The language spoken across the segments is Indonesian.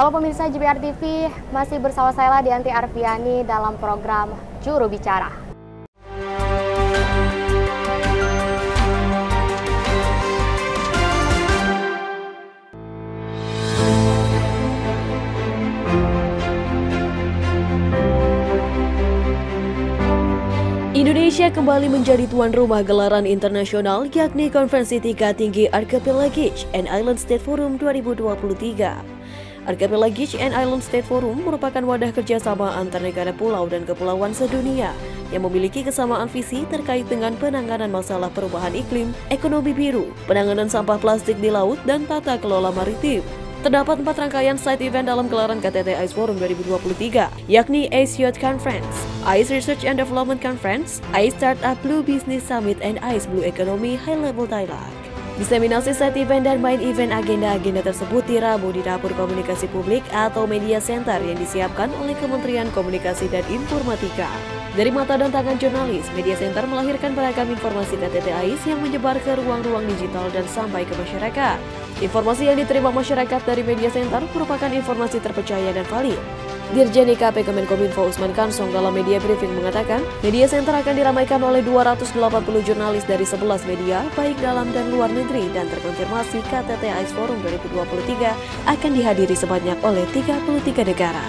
Halo pemirsa JBR TV, masih bersama saya Dianti Arfiani dalam program Juru Bicara. Indonesia kembali menjadi tuan rumah gelaran internasional yakni Konferensi Tingkat Tinggi Archipelagic and Island State Forum 2023. Archipelagic and Island State Forum merupakan wadah kerjasama antar negara pulau dan kepulauan sedunia yang memiliki kesamaan visi terkait dengan penanganan masalah perubahan iklim, ekonomi biru, penanganan sampah plastik di laut, dan tata kelola maritim. Terdapat 4 rangkaian side event dalam gelaran KTT ICE Forum 2023, yakni ICE Youth Conference, ICE Research and Development Conference, ICE Startup Blue Business Summit, and ICE Blue Economy High Level Dialogue. Diseminasi side event dan main event agenda-agenda tersebut diramu di Dapur Komunikasi Publik atau Media Center yang disiapkan oleh Kementerian Komunikasi dan Informatika. Dari mata dan tangan jurnalis, Media Center melahirkan beragam informasi KTT ICE yang menyebar ke ruang-ruang digital dan sampai ke masyarakat. Informasi yang diterima masyarakat dari Media Center merupakan informasi terpercaya dan valid. Dirjen IKP Kemenkominfo Usman Kansong dalam media briefing mengatakan, Media Center akan diramaikan oleh 280 jurnalis dari 11 media, baik dalam dan luar negeri, dan terkonfirmasi KTT ICE Forum 2023 akan dihadiri sebanyak oleh 33 negara.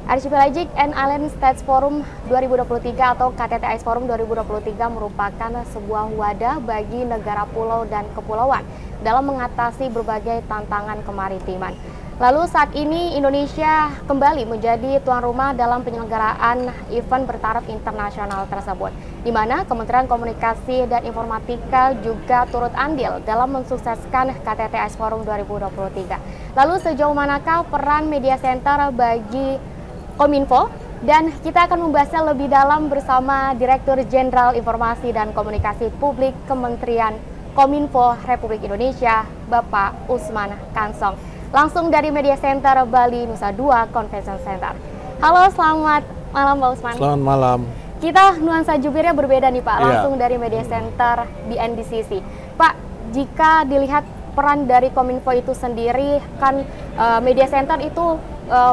Archipelagic and Island States Forum 2023 atau KTT ICE Forum 2023 merupakan sebuah wadah bagi negara pulau dan kepulauan dalam mengatasi berbagai tantangan kemaritiman. Lalu saat ini Indonesia kembali menjadi tuan rumah dalam penyelenggaraan event bertaraf internasional tersebut, di mana Kementerian Komunikasi dan Informatika juga turut andil dalam mensukseskan KTT ICE Forum 2023. Lalu sejauh manakah peran Media Center bagi Kominfo, dan kita akan membahasnya lebih dalam bersama Direktur Jenderal Informasi dan Komunikasi Publik Kementerian Kominfo Republik Indonesia, Bapak Usman Kansong. Langsung dari Media Center Bali Nusa Dua Convention Center. Halo, selamat malam Pak Usman. Selamat malam. Kita nuansa jubirnya berbeda nih Pak, langsung dari Media Center BNDCC. Pak, jika dilihat peran dari Kominfo itu sendiri, kan Media Center itu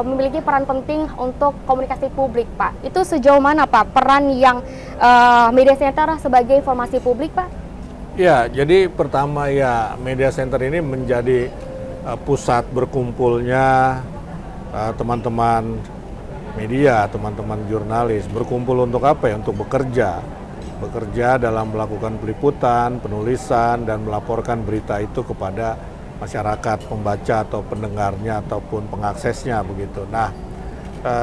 memiliki peran penting untuk komunikasi publik, Pak. Itu sejauh mana, Pak, peran yang Media Center sebagai informasi publik, Pak? Ya, jadi pertama ya Media Center ini menjadi pusat berkumpulnya teman-teman media, teman-teman jurnalis. Berkumpul untuk apa ya? Untuk bekerja. Bekerja dalam melakukan peliputan, penulisan, dan melaporkan berita itu kepada masyarakat, pembaca atau pendengarnya ataupun pengaksesnya begitu. Nah,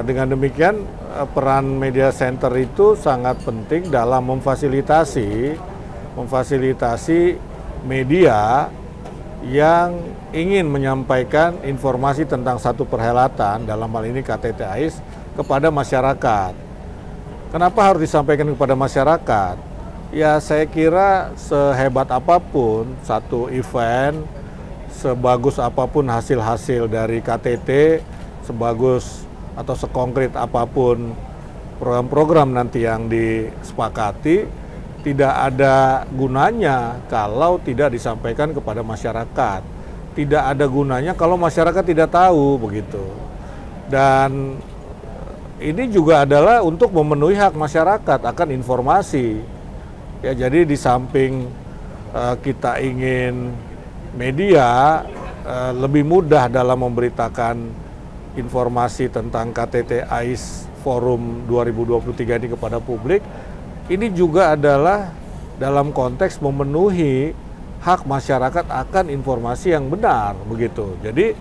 dengan demikian peran Media Center itu sangat penting dalam memfasilitasi media yang ingin menyampaikan informasi tentang satu perhelatan, dalam hal ini KTT ICE, kepada masyarakat. Kenapa harus disampaikan kepada masyarakat? Ya, saya kira sehebat apapun satu event, sebagus apapun hasil-hasil dari KTT, sebagus atau sekonkret apapun program-program nanti yang disepakati, tidak ada gunanya kalau tidak disampaikan kepada masyarakat. Tidak ada gunanya kalau masyarakat tidak tahu begitu. Dan ini juga adalah untuk memenuhi hak masyarakat akan informasi. Ya, jadi di samping kita ingin media lebih mudah dalam memberitakan informasi tentang KTT ICE Forum 2023 ini kepada publik, ini juga adalah dalam konteks memenuhi hak masyarakat akan informasi yang benar begitu. Jadi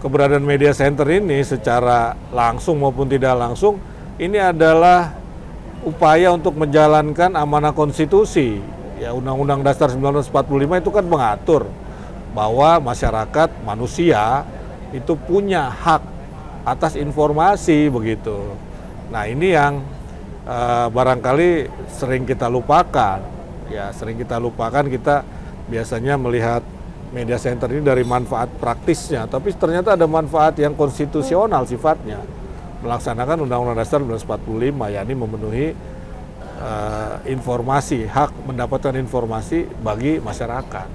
keberadaan Media Center ini secara langsung maupun tidak langsung ini adalah upaya untuk menjalankan amanah konstitusi. Ya, Undang-Undang Dasar 1945 itu kan mengatur bahwa masyarakat, manusia itu punya hak atas informasi begitu. Nah, ini yang barangkali sering kita lupakan. Ya, sering kita lupakan, kita biasanya melihat Media Center ini dari manfaat praktisnya, tapi ternyata ada manfaat yang konstitusional sifatnya. Melaksanakan Undang-Undang Dasar 1945, yakni memenuhi informasi, hak mendapatkan informasi bagi masyarakat.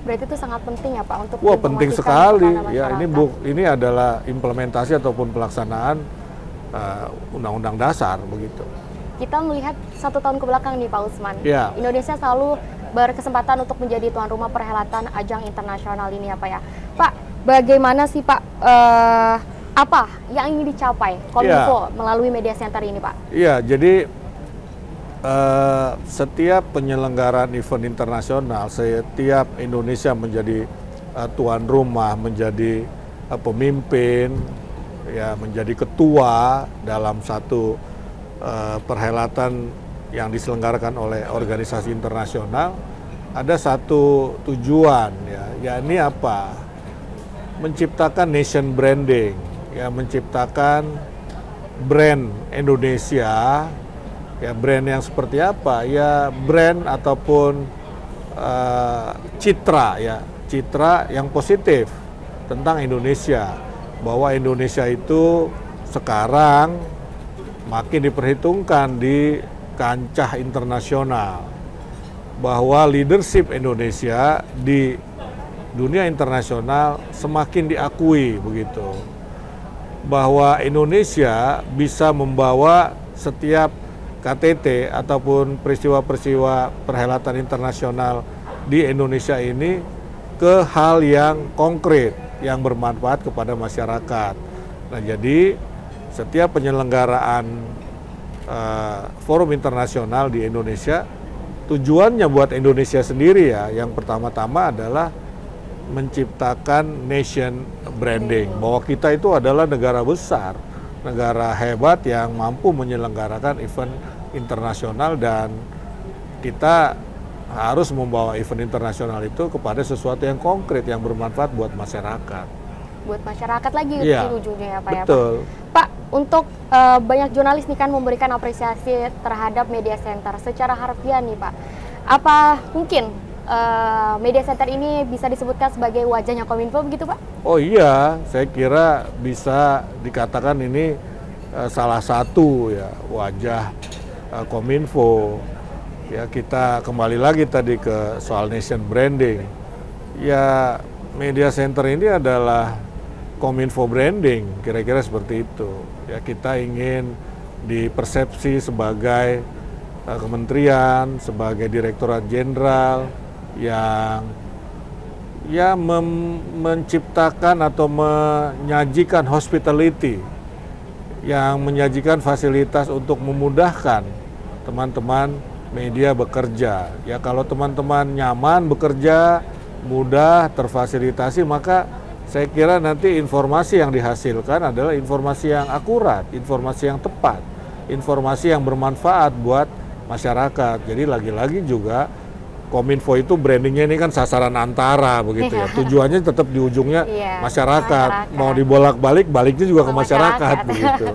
Berarti itu sangat penting ya Pak untuk Wah, penting sekali. Ya, masyarakat. ini adalah implementasi ataupun pelaksanaan Undang-Undang Dasar begitu. Kita melihat 1 tahun ke belakang nih Pak Usman, Ya. Indonesia selalu berkesempatan untuk menjadi tuan rumah perhelatan ajang internasional ini ya Pak ya. Pak, bagaimana sih Pak, apa yang ingin dicapai Kominfo melalui media center ini Pak? Iya, jadi setiap penyelenggaraan event internasional, setiap Indonesia menjadi tuan rumah, menjadi pemimpin, ya menjadi ketua dalam satu perhelatan yang diselenggarakan oleh organisasi internasional, ada satu tujuan, ya, yakni apa? Menciptakan nation branding, ya, menciptakan brand Indonesia. Ya, brand yang seperti apa? Ya, brand ataupun citra, ya, citra yang positif tentang Indonesia, bahwa Indonesia itu sekarang makin diperhitungkan di kancah internasional, bahwa leadership Indonesia di dunia internasional semakin diakui begitu, bahwa Indonesia bisa membawa setiap KTT ataupun peristiwa-peristiwa perhelatan internasional di Indonesia ini ke hal yang konkret, yang bermanfaat kepada masyarakat. Nah, jadi setiap penyelenggaraan forum internasional di Indonesia, tujuannya buat Indonesia sendiri ya, yang pertama-tama adalah menciptakan nation branding, bahwa kita itu adalah negara besar, negara hebat yang mampu menyelenggarakan event internasional, dan kita harus membawa event internasional itu kepada sesuatu yang konkret, yang bermanfaat buat masyarakat. Buat masyarakat lagi Ya, ujungnya ya Pak ya Pak. betul. Pak, untuk banyak jurnalis nih kan memberikan apresiasi terhadap media center secara harfiah nih Pak. Apa mungkin media center ini bisa disebutkan sebagai wajahnya Kominfo begitu Pak? Oh iya, saya kira bisa dikatakan ini salah satu ya wajah Kominfo. Ya, kita kembali lagi tadi ke soal nation branding. Ya, media center ini adalah Kominfo branding, kira-kira seperti itu. Ya, kita ingin dipersepsi sebagai kementerian, sebagai direktorat jenderal yang ya menciptakan atau menyajikan hospitality, yang menyajikan fasilitas untuk memudahkan teman-teman media bekerja. Ya, kalau teman-teman nyaman bekerja, mudah, terfasilitasi, maka saya kira nanti informasi yang dihasilkan adalah informasi yang akurat, informasi yang tepat, informasi yang bermanfaat buat masyarakat. Jadi lagi-lagi juga Kominfo itu brandingnya ini kan sasaran antara begitu ya. Tujuannya tetap di ujungnya masyarakat. Mau dibolak-balik, baliknya juga ke masyarakat begitu.